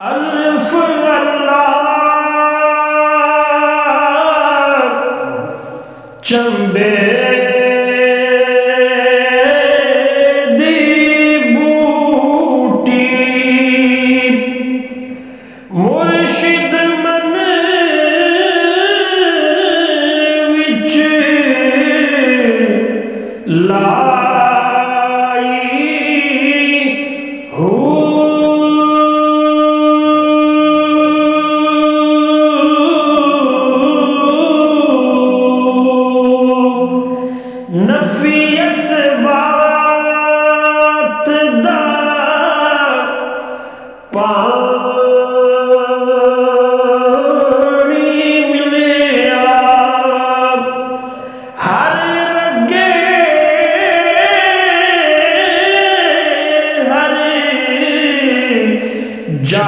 अल्फ अल्लाह चंबे दी बूटी मुर्शिद मन विच लाई हो नफी असबात दा पानी मिलिया हर रगे हर जा